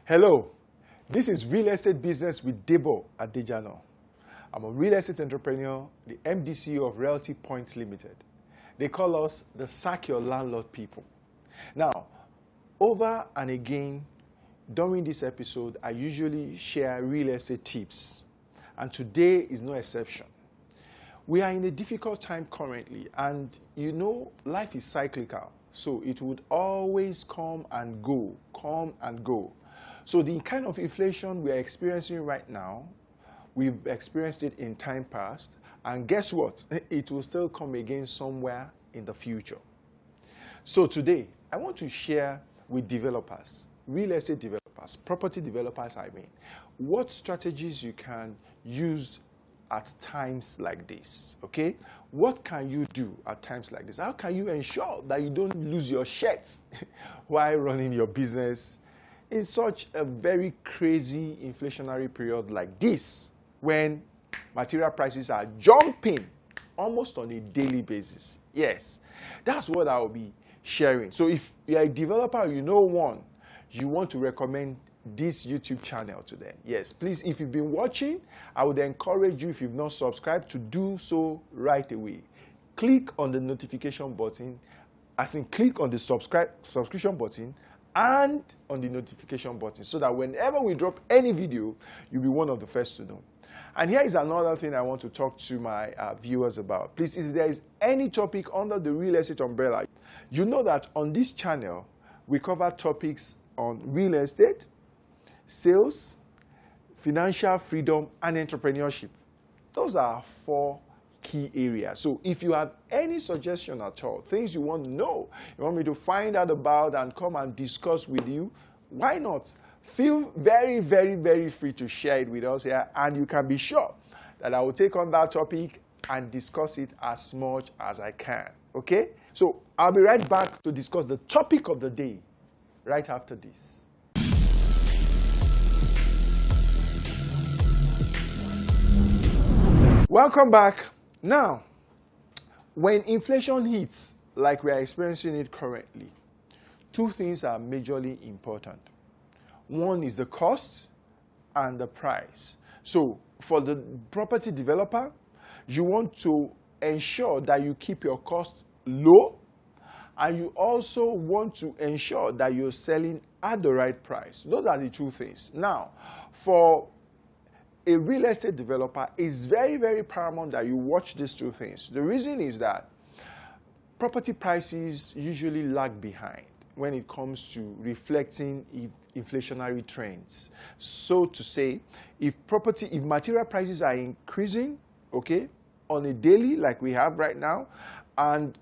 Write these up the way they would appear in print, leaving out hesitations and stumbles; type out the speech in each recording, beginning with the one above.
Hello, this is Real Estate Business with Debo at Dejano. I'm a real estate entrepreneur, the MDCO of Realty Point Limited. They call us the Sack Your Landlord people. Now, over and again, during this episode, I usually share real estate tips, and today is no exception. We are in a difficult time currently, and you know, life is cyclical, so it would always come and go, come and go. So the kind of inflation we are experiencing right now, we've experienced it in time past, and guess what? It will still come again somewhere in the future. So today, I want to share with developers, real estate developers, property developers I mean, what strategies you can use at times like this, okay? What can you do at times like this? How can you ensure that you don't lose your shirt while running your business in such a very crazy inflationary period like this, when material prices are jumping almost on a daily basis? Yes, that's what I'll be sharing. So if you're a developer, you want to recommend this YouTube channel to them. Yes, please, if you've been watching, I would encourage you, if you've not subscribed, to do so right away. Click on the notification button, as in click on the subscription button and on the notification button, so that whenever we drop any video, you'll be one of the first to know. And here is another thing I want to talk to my viewers about. Please, if there is any topic under the real estate umbrella, you know that on this channel, we cover topics on real estate, sales, financial freedom, and entrepreneurship. Those are 4 key areas. So if you have any suggestion at all, things you want to know, you want me to find out about and come and discuss with you, why not? Feel very, very, very free to share it with us here, and you can be sure that I will take on that topic and discuss it as much as I can, okay? So I'll be right back to discuss the topic of the day right after this. Welcome back. Now, when inflation hits, like we are experiencing it currently, 2 things are majorly important. One is the cost and the price. So for the property developer, you want to ensure that you keep your costs low, and you also want to ensure that you're selling at the right price. Those are the 2 things. Now, for a real estate developer, it's very, very paramount that you watch these 2 things. The reason is that property prices usually lag behind when it comes to reflecting inflationary trends. So to say, if material prices are increasing, okay, on a daily like we have right now, and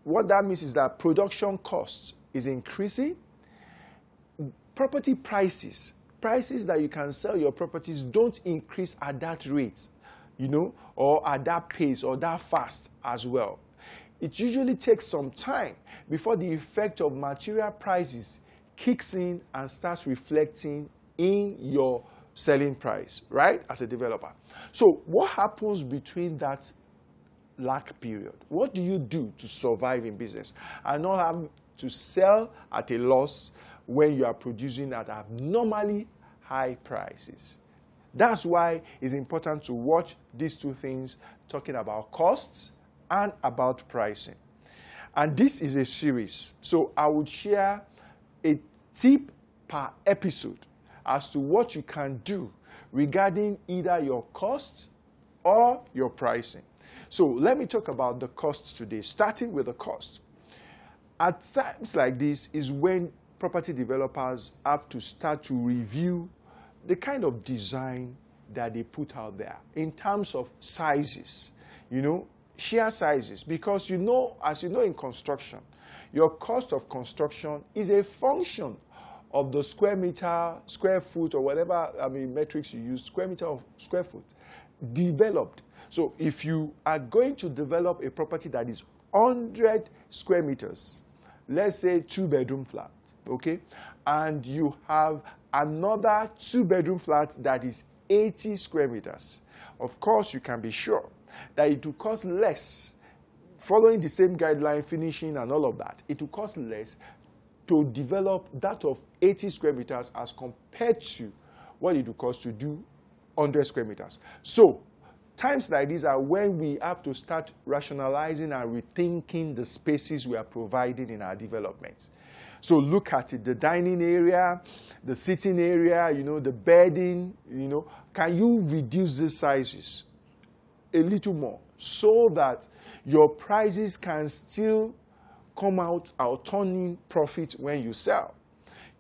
what that means is that production costs is increasing, property prices that you can sell your properties don't increase at that rate, you know, or at that pace or that fast as well. It usually takes some time before the effect of material prices kicks in and starts reflecting in your selling price, right, as a developer. So what happens between that lag period? What do you do to survive in business and not have to sell at a loss when you are producing at abnormally high prices? That's why it's important to watch these 2 things, talking about costs and about pricing. And this is a series, so I would share a tip per episode as to what you can do regarding either your costs or your pricing. So let me talk about the costs today, starting with the cost. At times like this is when property developers have to start to review the kind of design that they put out there in terms of sizes, you know, sheer sizes, because you know, as you know, in construction, your cost of construction is a function of the square meter, square foot, or whatever, metrics you use, square meter of square foot developed. So if you are going to develop a property that is 100 square meters, let's say 2-bedroom flat, okay, and you have another 2-bedroom flat that is 80 square meters, of course you can be sure that it will cost less, following the same guideline, finishing and all of that, it will cost less to develop that of 80 square meters as compared to what it would cost to do 100 square meters. So times like these are when we have to start rationalizing and rethinking the spaces we are providing in our developments. So look at it, the dining area, the sitting area, the bedding, can you reduce the sizes a little more so that your prices can still come out or turn in profit when you sell?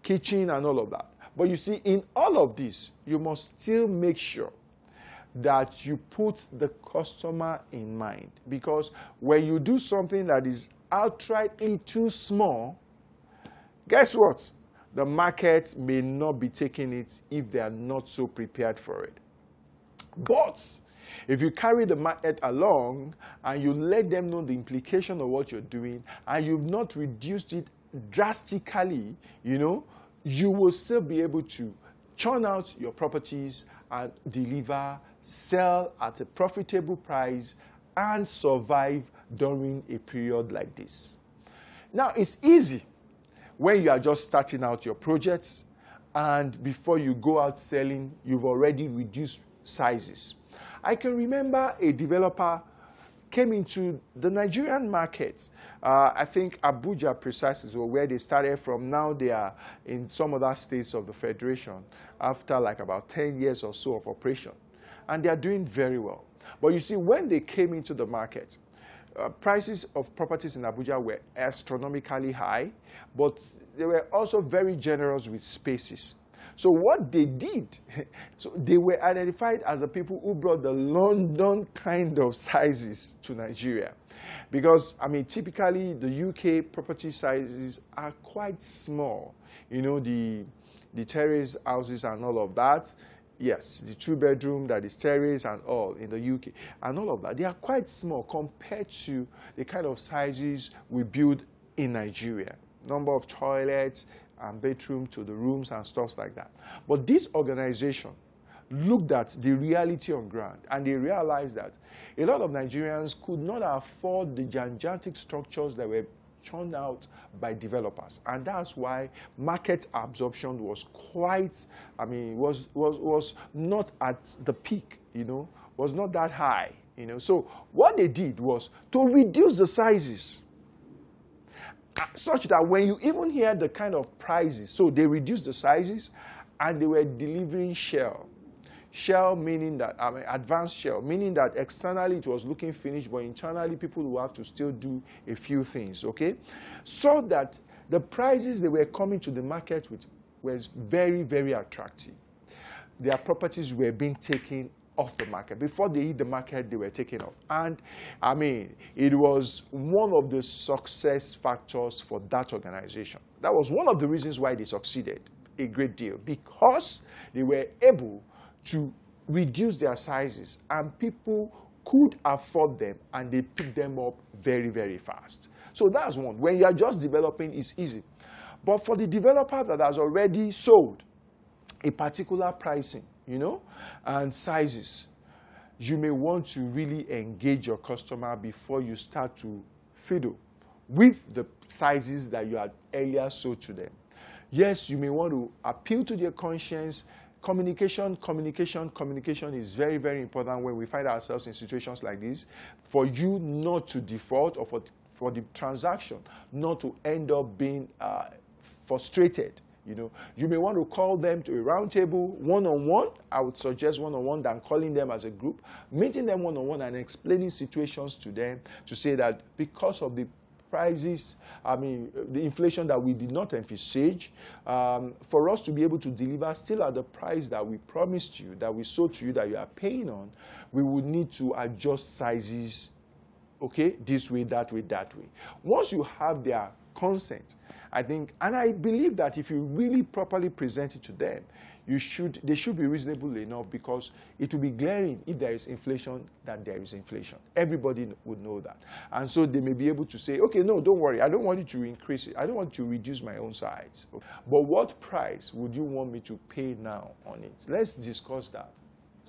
Kitchen and all of that. But you see, in all of this, you must still make sure that you put the customer in mind. Because when you do something that is outrightly too small, guess what? The market may not be taking it if they are not so prepared for it. But if you carry the market along and you let them know the implication of what you're doing and you've not reduced it drastically, you will still be able to churn out your properties and deliver, sell at a profitable price, and survive during a period like this. Now, it's easy when you are just starting out your projects and before you go out selling, you've already reduced sizes. I can remember a developer came into the Nigerian market. I think Abuja precisely is where they started from. Now they are in some other states of the Federation after like about 10 years or so of operation. And they are doing very well. But you see, when they came into the market, prices of properties in Abuja were astronomically high, but they were also very generous with spaces. So what they did, so they were identified as the people who brought the London kind of sizes to Nigeria. Because, typically the UK property sizes are quite small. The terrace houses and all of that. Yes, the 2-bedroom that is terrace and all in the UK. And all of that, they are quite small compared to the kind of sizes we build in Nigeria. Number of toilets, and bedroom to the rooms and stuff like that. But this organization looked at the reality on ground and they realized that a lot of Nigerians could not afford the gigantic structures that were churned out by developers. And that's why market absorption was quite, was not at the peak, was not that high, So what they did was to reduce the sizes, such that when you even hear the kind of prices, so they reduced the sizes and they were delivering shell. Shell meaning that, advanced shell, meaning that externally it was looking finished, but internally people will have to still do a few things, okay? So that the prices they were coming to the market with was very, very attractive. Their properties were being taken off the market. Before they hit the market, they were taken off. And it was one of the success factors for that organization. That was one of the reasons why they succeeded a great deal, because they were able to reduce their sizes and people could afford them and they picked them up very, very fast. So that's one. When you are just developing, it's easy. But for the developer that has already sold a particular pricing, and sizes, you may want to really engage your customer before you start to fiddle with the sizes that you had earlier sold to them. Yes, you may want to appeal to their conscience. Communication is very, very important when we find ourselves in situations like this, for you not to default or for the transaction not to end up being frustrated. You may want to call them to a round table one-on-one. I would suggest one-on-one than calling them as a group, meeting them one-on-one and explaining situations to them to say that because of the prices, the inflation that we did not envisage, for us to be able to deliver still at the price that we promised you, that we sold to you, that you are paying on, we would need to adjust sizes, okay, this way, that way, that way. Once you have their consent, I think, and I believe that if you really properly present it to them, they should be reasonable enough, because it will be glaring if there is inflation that there is inflation. Everybody would know that. And so they may be able to say, okay, no, don't worry. I don't want you to increase it. I don't want you to reduce my own size. But what price would you want me to pay now on it? Let's discuss that.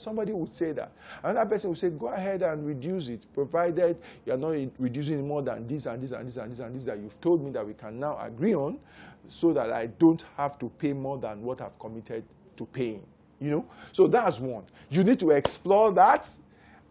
Somebody would say that. Another person would say, go ahead and reduce it, provided you're not reducing it more than this and this and this and this and this that you've told me that we can now agree on, so that I don't have to pay more than what I've committed to paying. So that's one. You need to explore that,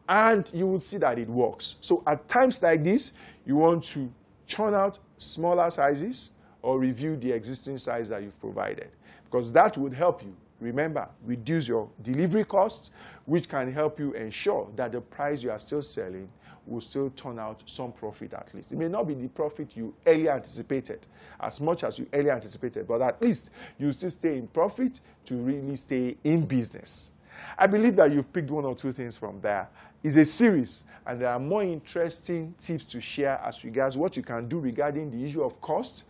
and you will see that it works. So at times like this, you want to churn out smaller sizes or review the existing size that you've provided, because that would help you, remember, reduce your delivery costs, which can help you ensure that the price you are still selling will still turn out some profit at least. It may not be the profit you earlier anticipated, as much as you earlier anticipated, but at least you still stay in profit to really stay in business. I believe that you've picked one or two things from there. It's a series, and there are more interesting tips to share as regards what you can do regarding the issue of cost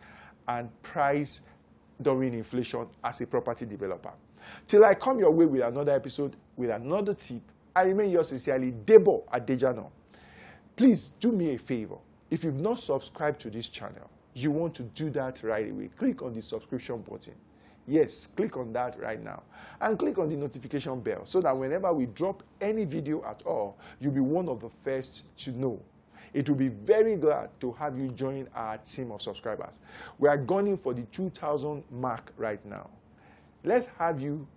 and price during inflation as a property developer. Till I come your way with another episode, with another tip, I remain yours sincerely, Debo Adejano. Please do me a favor. If you've not subscribed to this channel, you want to do that right away. Click on the subscription button. Yes, click on that right now. And click on the notification bell so that whenever we drop any video at all, you'll be one of the first to know. It will be very glad to have you join our team of subscribers. We are gunning for the 2,000 mark right now. Let's have you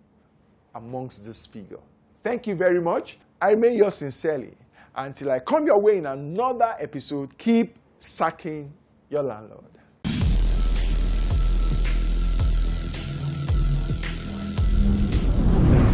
amongst this figure. Thank you very much. I remain yours sincerely. Until I come your way in another episode, keep sacking your landlord.